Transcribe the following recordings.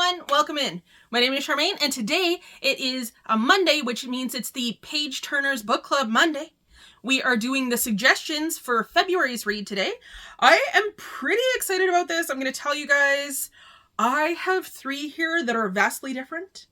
everyone, welcome in. My name is Charmaine, and today it is a Monday, which means it's the Page Turners Book Club Monday. We are doing the suggestions for February's read today. I am pretty excited about this. I'm going to tell you guys, I have 3 here that are vastly different.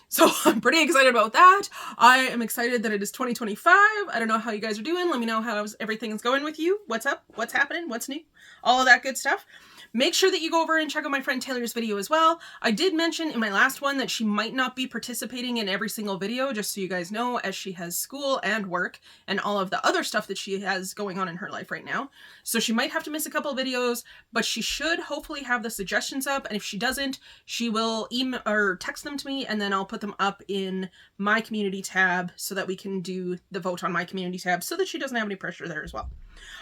So I'm pretty excited about that. I am excited that it is 2025. I don't know how you guys are doing. Let me know how everything is going with you. What's up? What's happening? What's new? All of that good stuff. Make sure that you go over and check out my friend Taylor's video as well. I did mention in my last one that she might not be participating in every single video, just so you guys know, as she has school and work and all of the other stuff that she has going on in her life right now. So she might have to miss a couple of videos, but she should hopefully have the suggestions up. And if she doesn't, she will email or text them to me, and then I'll put them up in my community tab so that we can do the vote on my community tab so that she doesn't have any pressure there as well.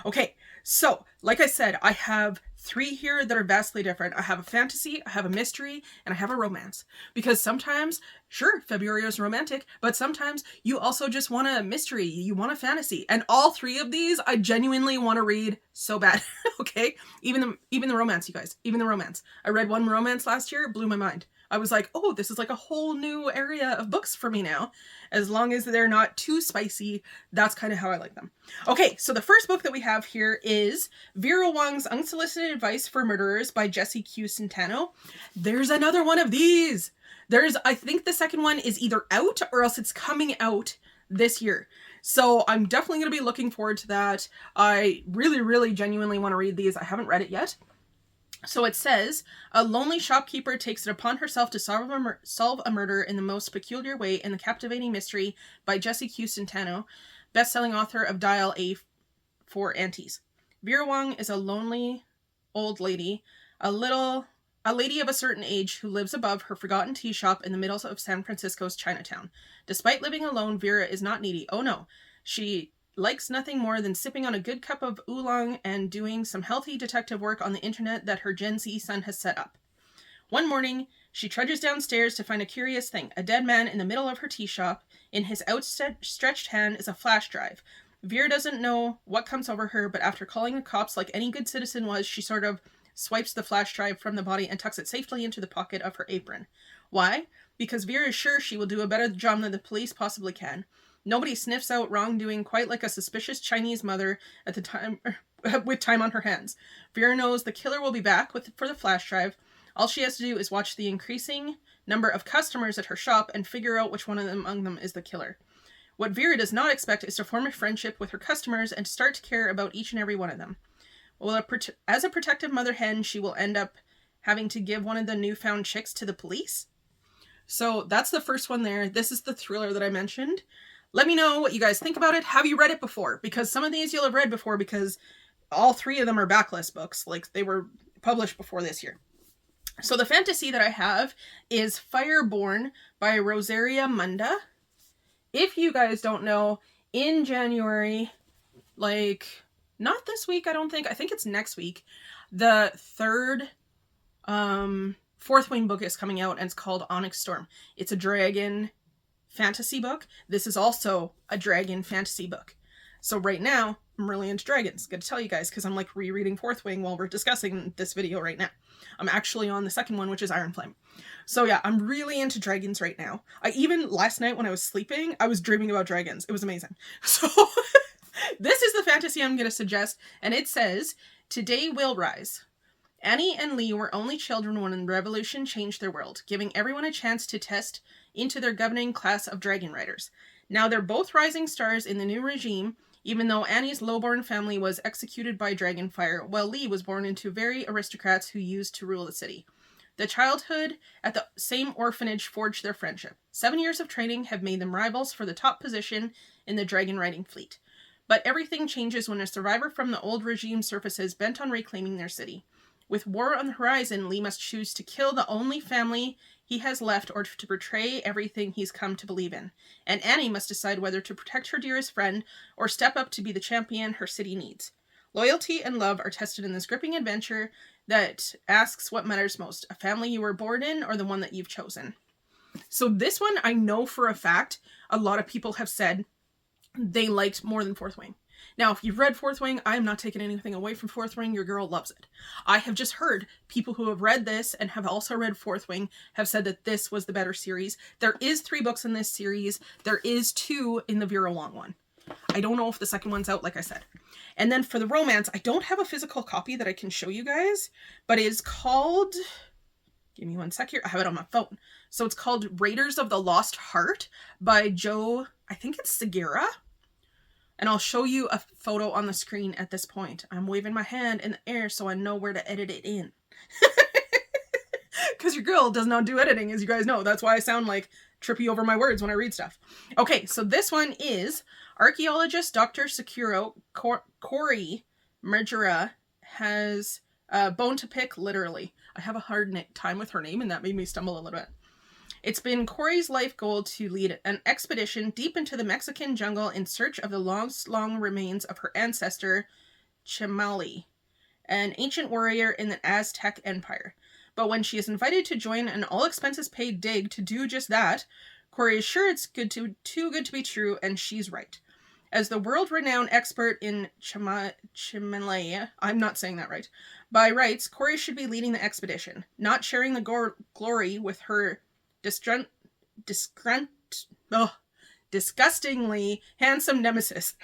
Okay, so like I said, I have 3 here that are vastly different. I have a fantasy, I have a mystery, and I have a romance. Because sometimes, sure, February is romantic, but sometimes you also just want a mystery, you want a fantasy. And all 3 of these I genuinely want to read so bad. Okay? Even the romance, you guys. Even the romance. I read one romance last year, it blew my mind. I was like, oh, this is like a whole new area of books for me now. As long as they're not too spicy, that's kind of how I like them. Okay, so the first book that we have here is Vera Wong's Unsolicited Advice for Murderers by Jessie Q. Centeno. There's another one of these. I think the second one is either out or else it's coming out this year. So I'm definitely going to be looking forward to that. I really, really genuinely want to read these. I haven't read it yet. So it says, a lonely shopkeeper takes it upon herself to solve a murder in the most peculiar way in the captivating mystery by Jessie Q. Centeno, best-selling author of Dial A for Aunties. Vera Wong is a lonely old lady, a lady of a certain age who lives above her forgotten tea shop in the middle of San Francisco's Chinatown. Despite living alone, Vera is not needy. Oh no, she likes nothing more than sipping on a good cup of oolong and doing some healthy detective work on the internet that her Gen Z son has set up. One morning, she trudges downstairs to find a curious thing, a dead man in the middle of her tea shop. In his outstretched hand is a flash drive. Vera doesn't know what comes over her, but after calling the cops like any good citizen was, she sort of swipes the flash drive from the body and tucks it safely into the pocket of her apron. Why? Because Vera is sure she will do a better job than the police possibly can. Nobody sniffs out wrongdoing quite like a suspicious Chinese mother at the time, with time on her hands. Vera knows the killer will be back for the flash drive. All she has to do is watch the increasing number of customers at her shop and figure out which one among them is the killer. What Vera does not expect is to form a friendship with her customers and to start to care about each and every one of them. Well, as a protective mother hen, she will end up having to give one of the newfound chicks to the police. So that's the first one there. This is the thriller that I mentioned. Let me know what you guys think about it. Have you read it before? Because some of these you'll have read before, because all 3 of them are backlist books. Like, they were published before this year. So the fantasy that I have is Fireborn by Rosaria Munda. If you guys don't know, in January, like, not this week, I don't think. I think it's next week. The 3rd Fourth Wing book is coming out, and it's called Onyx Storm. It's a dragon fantasy book. This is also a dragon fantasy book. So right now, I'm really into dragons. Gotta tell you guys, because I'm like rereading Fourth Wing while we're discussing this video right now. I'm actually on the second one, which is Iron Flame. So yeah, I'm really into dragons right now. Last night when I was sleeping, I was dreaming about dragons. It was amazing. So this is the fantasy I'm going to suggest, and it says, Today Will Rise. Annie and Lee were only children when the revolution changed their world, giving everyone a chance to test into their governing class of dragon riders. Now they're both rising stars in the new regime, even though Annie's lowborn family was executed by dragon fire, while Lee was born into very aristocrats who used to rule the city. The childhood at the same orphanage forged their friendship. 7 years of training have made them rivals for the top position in the dragon riding fleet. But everything changes when a survivor from the old regime surfaces, bent on reclaiming their city. With war on the horizon, Lee must choose to kill the only family he has left or to betray everything he's come to believe in. And Annie must decide whether to protect her dearest friend or step up to be the champion her city needs. Loyalty and love are tested in this gripping adventure that asks what matters most, a family you were born in or the one that you've chosen. So this one, I know for a fact, a lot of people have said they liked more than Fourth Wing. Now, if you've read Fourth Wing, I am not taking anything away from Fourth Wing. Your girl loves it. I have just heard people who have read this and have also read Fourth Wing have said that this was the better series. There is 3 books in this series. There is 2 in the Vera Long one. I don't know if the second one's out, like I said. And then for the romance, I don't have a physical copy that I can show you guys, but it is called... Give me one sec here. I have it on my phone. So it's called Raiders of the Lost Heart by Joe, I think it's Segura. And I'll show you a photo on the screen at this point. I'm waving my hand in the air so I know where to edit it in. Because your girl does not do editing, as you guys know. That's why I sound like trippy over my words when I read stuff. Okay, so this one is archaeologist Dr. Sakuro Corey Mergera has a bone to pick, literally. I have a hard time with her name, and that made me stumble a little bit. It's been Corey's life goal to lead an expedition deep into the Mexican jungle in search of the long remains of her ancestor, Chimali, an ancient warrior in the Aztec Empire. But when she is invited to join an all-expenses-paid dig to do just that, Corey is sure it's too good to be true, and she's right. As the world-renowned expert in Chimali, I'm not saying that right, by rights, Corey should be leading the expedition, not sharing the glory with her disgustingly handsome nemesis.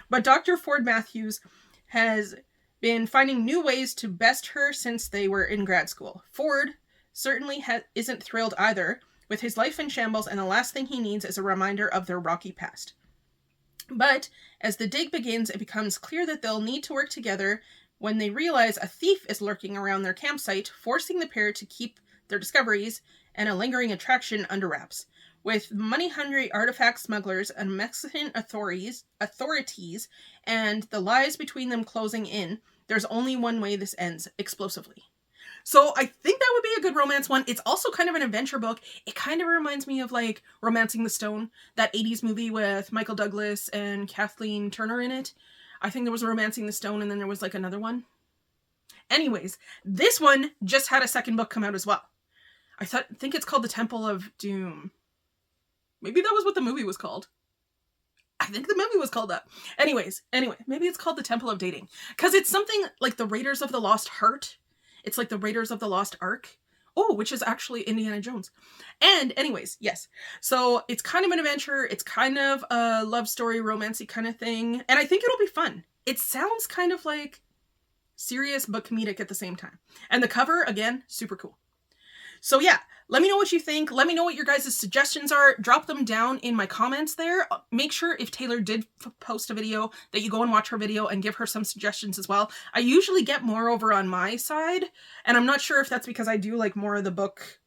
But Dr. Ford Matthews has been finding new ways to best her since they were in grad school. Ford certainly isn't thrilled either, with his life in shambles, and the last thing he needs is a reminder of their rocky past. But as the dig begins, it becomes clear that they'll need to work together when they realize a thief is lurking around their campsite, forcing the pair to keep their discoveries and a lingering attraction under wraps. With money-hungry artifact smugglers and Mexican authorities and the lies between them closing in, there's only one way this ends: explosively. So I think that would be a good romance one. It's also kind of an adventure book. It kind of reminds me of like Romancing the Stone, that 80s movie with Michael Douglas and Kathleen Turner in it. I think there was Romancing the Stone and then there was like another one. Anyways, this one just had a second book come out as well. I think it's called The Temple of Doom. Maybe that was what the movie was called. I think the movie was called that. Anyway, maybe it's called The Temple of Dating. Because it's something like the Raiders of the Lost Heart. It's like the Raiders of the Lost Ark. Oh, which is actually Indiana Jones. And anyways, yes. So it's kind of an adventure. It's kind of a love story, romancy kind of thing. And I think it'll be fun. It sounds kind of like serious but comedic at the same time. And the cover, again, super cool. So yeah, let me know what you think. Let me know what your guys' suggestions are. Drop them down in my comments there. Make sure if Taylor did post a video that you go and watch her video and give her some suggestions as well. I usually get more over on my side, and I'm not sure if that's because I do like more of the book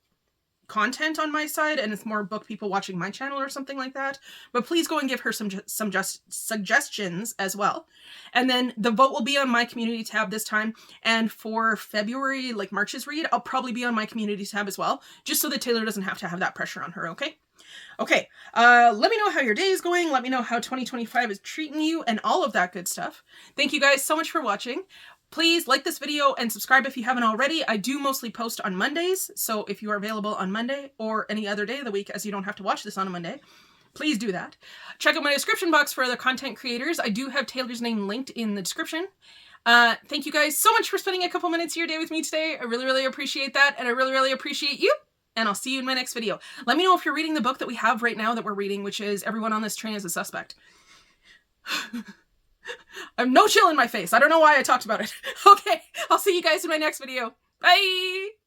content on my side and it's more book people watching my channel or something like that. But please go and give her some suggestions as well. And then the vote will be on my community tab this time. And for February, like March's read, I'll probably be on my community tab as well, just so that Taylor doesn't have to have that pressure on her, okay? Okay, let me know how your day is going. Let me know how 2025 is treating you and all of that good stuff. Thank you guys so much for watching. Please like this video and subscribe if you haven't already. I do mostly post on Mondays, so if you are available on Monday or any other day of the week, as you don't have to watch this on a Monday, please do that. Check out my description box for other content creators. I do have Taylor's name linked in the description. Thank you guys so much for spending a couple minutes of your day with me today. I really, really appreciate that, and I really, really appreciate you. And I'll see you in my next video. Let me know if you're reading the book that we have right now that we're reading, which is Everyone on This Train is a Suspect. I have no chill in my face. I don't know why I talked about it. Okay, I'll see you guys in my next video. Bye!